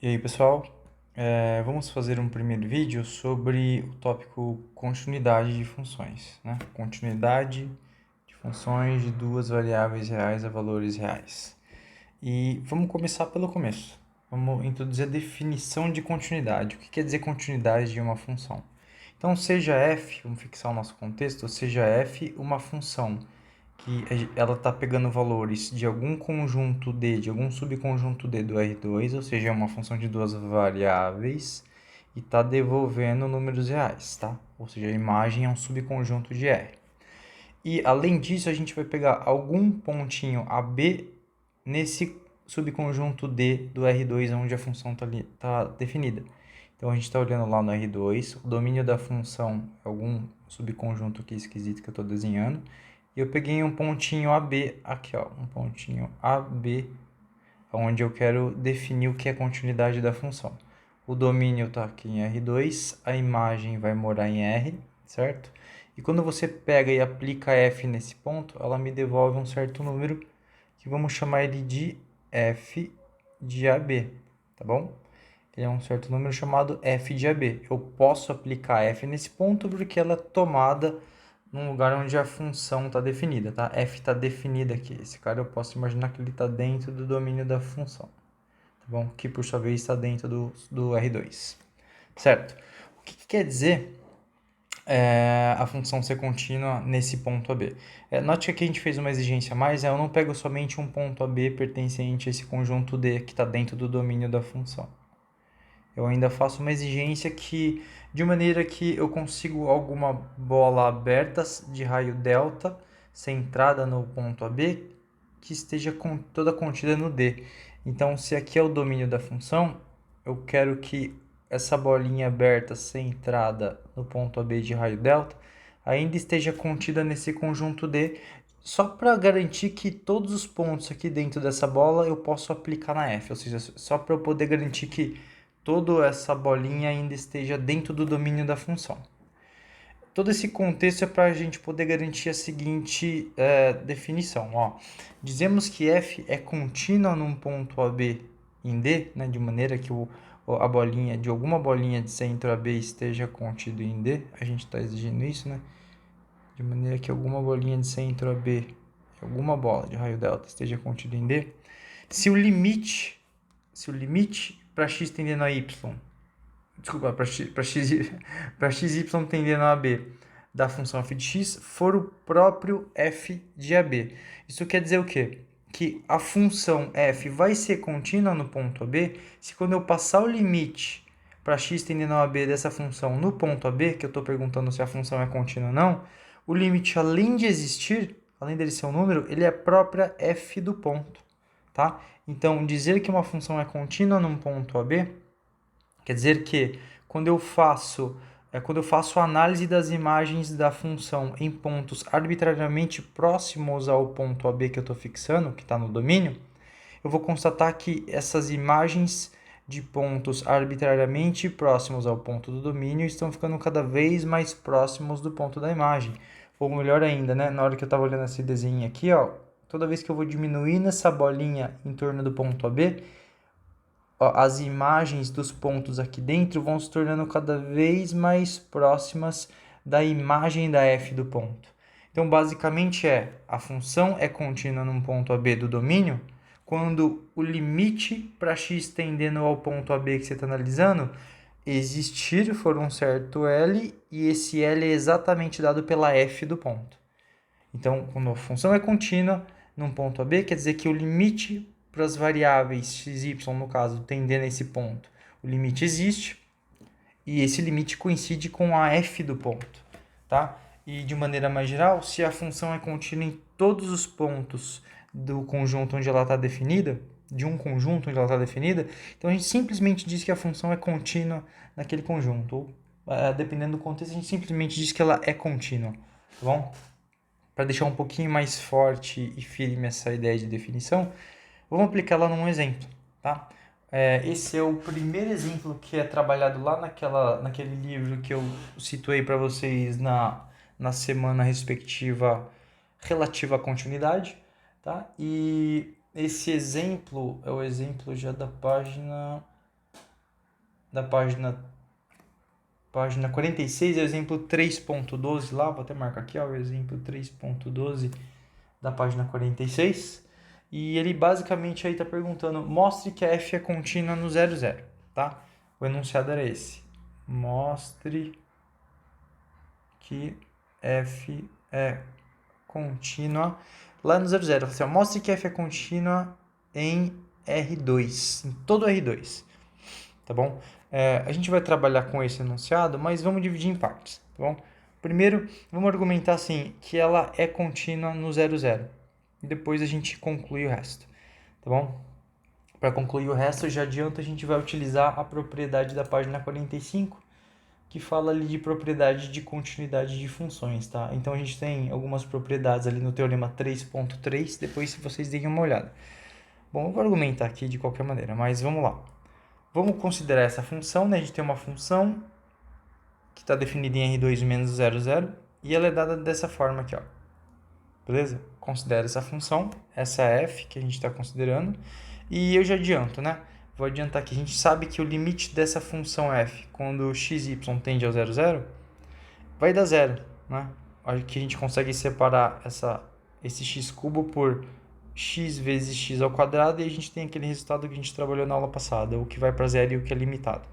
E aí, pessoal, vamos fazer um primeiro vídeo sobre o tópico continuidade de funções, né? Continuidade de funções de duas variáveis reais a valores reais. E vamos começar pelo começo. Vamos introduzir a definição de continuidade. O que quer dizer continuidade de uma função? Então, seja f, vamos fixar o nosso contexto, seja f uma função que ela está pegando valores de algum conjunto D, de algum subconjunto D do R2, ou seja, é uma função de duas variáveis, e está devolvendo números reais, tá? Ou seja, a imagem é um subconjunto de R. E, além disso, a gente vai pegar algum pontinho AB nesse subconjunto D do R2, onde a função está definida. Então, a gente está olhando lá no R2, o domínio da função é algum subconjunto aqui esquisito que eu estou desenhando, e eu peguei um pontinho AB aqui, ó, um pontinho AB, onde eu quero definir o que é a continuidade da função. O domínio está aqui em R2, a imagem vai morar em R, certo? E quando você pega e aplica f nesse ponto, ela me devolve um certo número, que vamos chamar ele de f de AB, tá bom? Ele é um certo número chamado f de AB. Eu posso aplicar f nesse ponto porque ela é tomada num lugar onde a função está definida, tá? F está definida aqui. Esse cara eu posso imaginar que ele está dentro do domínio da função, tá bom? Que por sua vez está dentro do R2, certo? O que quer dizer a função ser contínua nesse ponto AB? Note que aqui a gente fez uma exigência a mais, eu não pego somente um ponto AB pertencente a esse conjunto D que está dentro do domínio da função. Eu ainda faço uma exigência que, de maneira que eu consigo alguma bola aberta de raio delta, centrada no ponto AB, que esteja toda contida no D. Então, se aqui é o domínio da função, eu quero que essa bolinha aberta centrada no ponto AB de raio delta ainda esteja contida nesse conjunto D, só para garantir que todos os pontos aqui dentro dessa bola eu posso aplicar na F, ou seja, só para eu poder garantir que toda essa bolinha ainda esteja dentro do domínio da função. Todo esse contexto é para a gente poder garantir a seguinte definição. Ó. Dizemos que f é contínua num ponto AB em D, né, de maneira que a bolinha, de alguma bolinha de centro AB esteja contido em D. A gente está exigindo isso, né? De maneira que alguma bolinha de centro AB, alguma bola de raio delta esteja contida em D. Se o limite para x tendendo a y, desculpa, para xy tendendo a b da função f de x for o próprio f de ab. Isso quer dizer o quê? Que a função f vai ser contínua no ponto AB se quando eu passar o limite para x tendendo a ab dessa função no ponto AB, que eu estou perguntando se a função é contínua ou não, o limite, além de existir, além dele ser um número, ele é a própria f do ponto, tá? Então, dizer que uma função é contínua num ponto AB quer dizer que quando eu faço a análise das imagens da função em pontos arbitrariamente próximos ao ponto AB que eu estou fixando, que está no domínio, eu vou constatar que essas imagens de pontos arbitrariamente próximos ao ponto do domínio estão ficando cada vez mais próximos do ponto da imagem. Ou melhor ainda, né? Na hora que eu estava olhando esse desenho aqui, ó, toda vez que eu vou diminuindo essa bolinha em torno do ponto AB, as imagens dos pontos aqui dentro vão se tornando cada vez mais próximas da imagem da f do ponto. Então, basicamente a função é contínua num ponto AB do domínio quando o limite para x tendendo ao ponto AB que você está analisando existir for um certo L e esse L é exatamente dado pela f do ponto. Então, quando a função é contínua num ponto AB, quer dizer que o limite para as variáveis x e y, no caso, tendendo a esse ponto, o limite existe e esse limite coincide com a f do ponto, tá? E de maneira mais geral, se a função é contínua em todos os pontos do conjunto onde ela está definida, de um conjunto onde ela está definida, então a gente simplesmente diz que a função é contínua naquele conjunto. Ou, dependendo do contexto, a gente simplesmente diz que ela é contínua, tá bom? Para deixar um pouquinho mais forte e firme essa ideia de definição, vamos aplicá-la num exemplo, tá? Esse é o primeiro exemplo que é trabalhado lá naquele livro que eu situei para vocês na semana respectiva relativa à continuidade, tá? E esse exemplo é o exemplo já da página da página 46, exemplo 3.12 lá, vou até marcar aqui, ó, o exemplo 3.12 da página 46. E ele basicamente aí está perguntando, mostre que a f é contínua no 0, 0, tá? O enunciado era esse. Mostre que f é contínua lá no 0, 0. Assim, ó, mostre que f é contínua em R2, em todo R2, tá bom? A gente vai trabalhar com esse enunciado, mas vamos dividir em partes, tá bom? Primeiro, vamos argumentar assim, que ela é contínua no 0, 0. Depois a gente conclui o resto, tá bom? Para concluir o resto, já adianto, a gente vai utilizar a propriedade da página 45, que fala ali de propriedade de continuidade de funções, tá? Então a gente tem algumas propriedades ali no teorema 3.3, depois se vocês deem uma olhada. Bom, eu vou argumentar aqui de qualquer maneira, mas vamos lá. Vamos considerar essa função, né? A gente tem uma função que está definida em R2 menos 0, 0, e ela é dada dessa forma aqui, ó. Beleza? Considera essa função, essa f que a gente está considerando, e eu já adianto, né? Vou adiantar que a gente sabe que o limite dessa função f, quando xy tende ao 0, 0, vai dar 0, né? Aqui a gente consegue separar esse x cubo por x vezes x ao quadrado e a gente tem aquele resultado que a gente trabalhou na aula passada, o que vai para 0 e o que é limitado,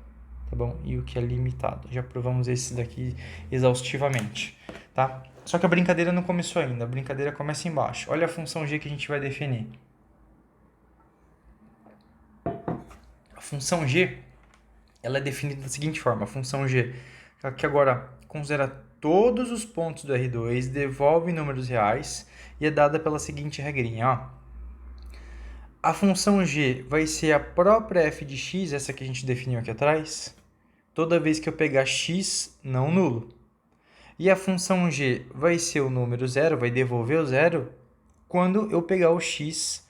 tá bom? E o que é limitado. Já provamos esse daqui exaustivamente, tá? Só que a brincadeira não começou ainda, a brincadeira começa embaixo. Olha a função g que a gente vai definir. A função g, ela é definida da seguinte forma, a função g, que agora considera todos os pontos do R2, devolve números reais e é dada pela seguinte regrinha, ó. A função g vai ser a própria f de x, essa que a gente definiu aqui atrás, toda vez que eu pegar x não nulo. E a função g vai ser o número 0, vai devolver o 0, quando eu pegar o x,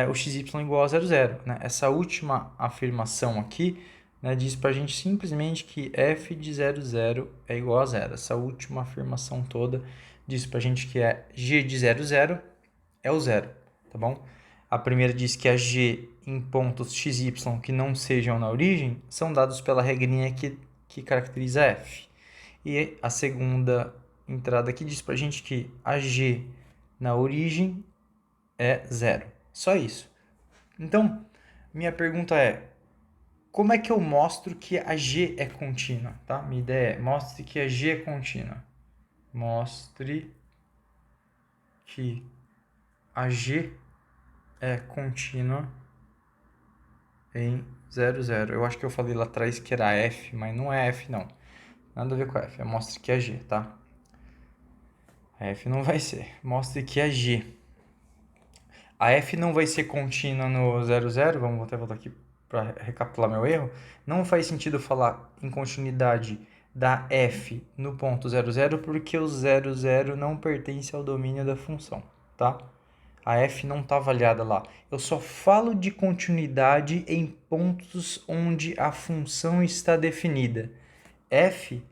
o xy igual a 0, 0. Né? Essa última afirmação aqui, né, diz para a gente simplesmente que f de 0, 0 é igual a 0. Essa última afirmação toda diz para a gente que g de 0, 0 é o 0, tá bom? A primeira diz que a g em pontos xy que não sejam na origem são dados pela regrinha que caracteriza f. E a segunda entrada aqui diz pra gente que a g na origem é 0. Só isso. Então, minha pergunta é, como é que eu mostro que a g é contínua? Tá? Minha ideia é, mostre que a g é contínua. Mostre que a g é contínua em 0, 0. Eu acho que eu falei lá atrás que era f, mas não é f não. Nada a ver com f. Mostre que é g, tá? A f não vai ser. Mostre que é g. A f não vai ser contínua no 0, 0. Vamos até voltar aqui para recapitular meu erro. Não faz sentido falar em continuidade da f no ponto 0, 0, porque o 0, 0 não pertence ao domínio da função, tá? A f não está avaliada lá. Eu só falo de continuidade em pontos onde a função está definida. F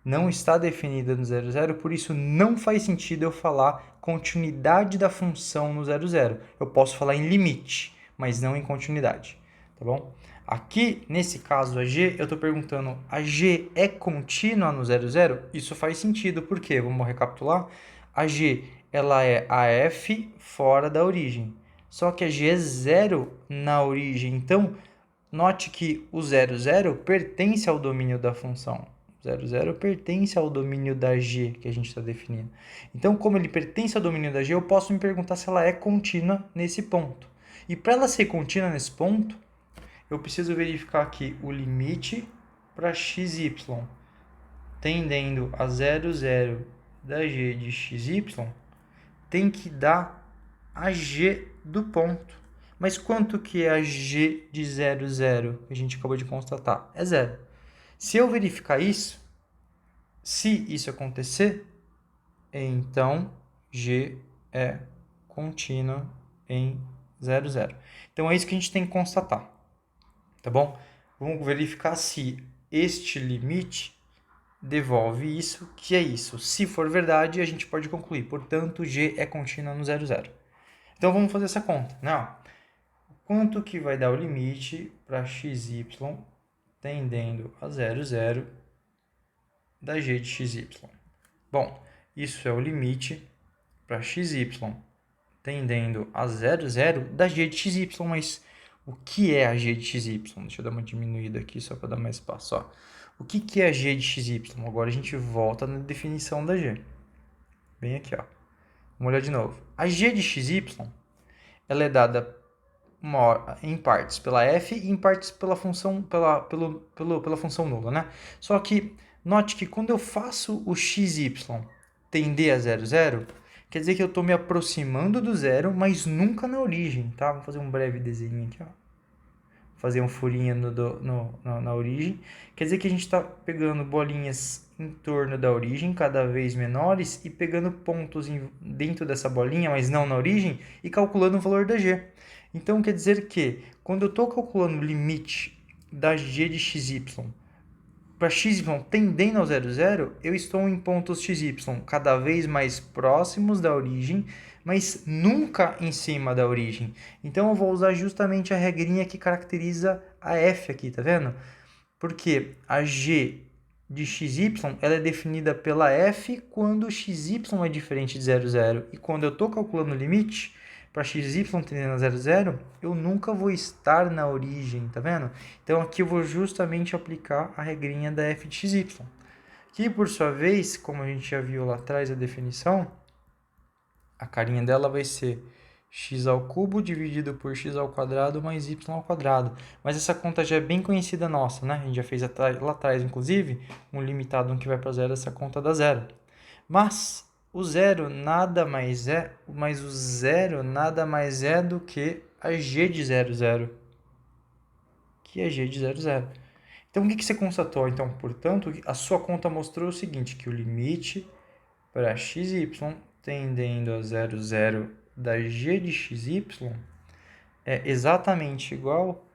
não está definida no 0, 0, por isso não faz sentido eu falar continuidade da função no 0, 0. Eu posso falar em limite, mas não em continuidade, tá bom? Aqui, nesse caso, a g, eu estou perguntando, a g é contínua no 0, 0? Isso faz sentido, por quê? Vamos recapitular. A g, ela é a f fora da origem, só que a g é 0 na origem. Então, note que o 0, 0 pertence ao domínio da função. 0, 0 pertence ao domínio da g que a gente está definindo. Então, como ele pertence ao domínio da g, eu posso me perguntar se ela é contínua nesse ponto. E para ela ser contínua nesse ponto, eu preciso verificar aqui o limite para xy tendendo a 0, 0 da g de xy tem que dar a g do ponto. Mas quanto que é a g de 0, 0 que a gente acabou de constatar? É 0. Se eu verificar isso, se isso acontecer, então g é contínua em 0, 0. Então é isso que a gente tem que constatar, tá bom? Vamos verificar se este limite devolve isso, que é isso. Se for verdade, a gente pode concluir. Portanto, g é contínua no 0, 0. Então vamos fazer essa conta, né? Quanto que vai dar o limite para xy tendendo a 0, 0 da g de xy. Bom, isso é o limite para xy tendendo a 0, 0 da g de xy, mas o que é a g de xy? Deixa eu dar uma diminuída aqui só para dar mais espaço. Ó. O que é a g de xy? Agora a gente volta na definição da g. Bem aqui, ó. Vamos olhar de novo. A g de xy ela é dada em partes pela f e em partes pela função, pela função nula, né? Só que note que quando eu faço o xy tender a 0, 0, quer dizer que eu estou me aproximando do zero, mas nunca na origem, tá? Vou fazer um breve desenho aqui, ó. Fazer um furinho na origem. Quer dizer que a gente está pegando bolinhas em torno da origem, cada vez menores, e pegando pontos dentro dessa bolinha, mas não na origem, e calculando o valor da g. Então, quer dizer que, quando eu estou calculando o limite da g de xy para xy tendendo ao 0, 0, eu estou em pontos xy cada vez mais próximos da origem, mas nunca em cima da origem. Então, eu vou usar justamente a regrinha que caracteriza a f aqui, tá vendo? Porque a g de xy ela é definida pela f quando xy é diferente de 0, 0. E quando eu estou calculando o limite para xy tendendo a 0, 0, eu nunca vou estar na origem, tá vendo? Então aqui eu vou justamente aplicar a regrinha da f de xy. Que por sua vez, como a gente já viu lá atrás a definição, a carinha dela vai ser x ao cubo dividido por x ao quadrado mais y ao quadrado. Mas essa conta já é bem conhecida nossa, né? A gente já fez lá atrás, inclusive, um limitado que vai para zero, essa conta dá zero. Mas o zero nada mais é, do que a g de 0, 0. Que é g de 0, 0. Então, o que você constatou? Então, portanto, a sua conta mostrou o seguinte, que o limite para xy tendendo a 0, 0 da g de xy é exatamente igual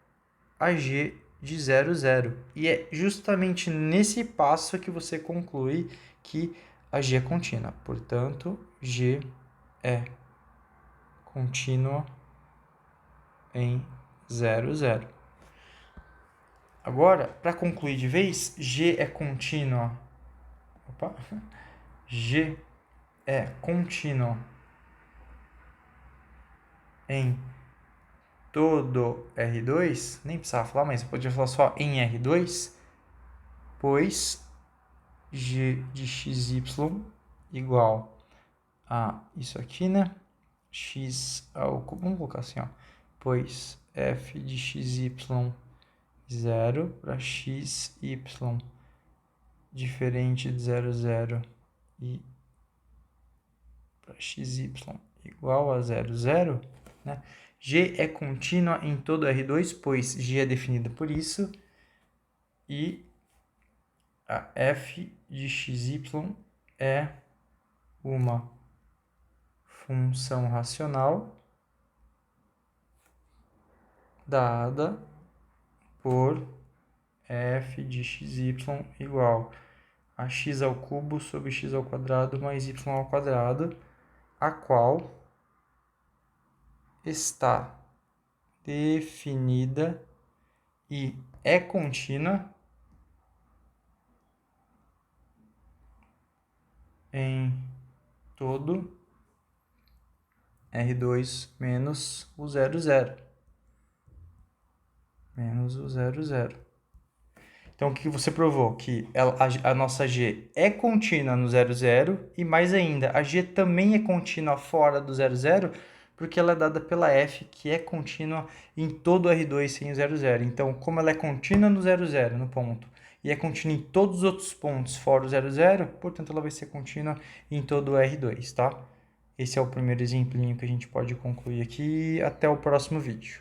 a g de 0, 0. E é justamente nesse passo que você conclui que a g é contínua. Portanto, g é contínua em 0, 0. Agora, para concluir de vez, g é contínua. G é contínua em todo R2, nem precisava falar, mas você podia falar só em R2, pois g de xy igual a isso aqui, né? X ao cubo, vamos colocar assim, ó. Pois f de xy 0 para xy diferente de 0, 0 e para xy igual a 0, 0, né? G é contínua em todo R2, pois G é definida por isso, e a f de xy é uma função racional dada por f de xy igual a x ao cubo sobre x ao quadrado mais y ao quadrado, a qual está definida e é contínua em todo R2 menos o 0, 0. Menos o 0, 0. Então, o que você provou? Que a nossa G é contínua no 0, 0 e, mais ainda, a G também é contínua fora do 0, 0 porque ela é dada pela F, que é contínua em todo R2 sem o 0, 0. Então, como ela é contínua no 0, 0, no ponto, e é contínua em todos os outros pontos fora o 0, 0, portanto, ela vai ser contínua em todo o R2, tá? Esse é o primeiro exemplinho que a gente pode concluir aqui. Até o próximo vídeo.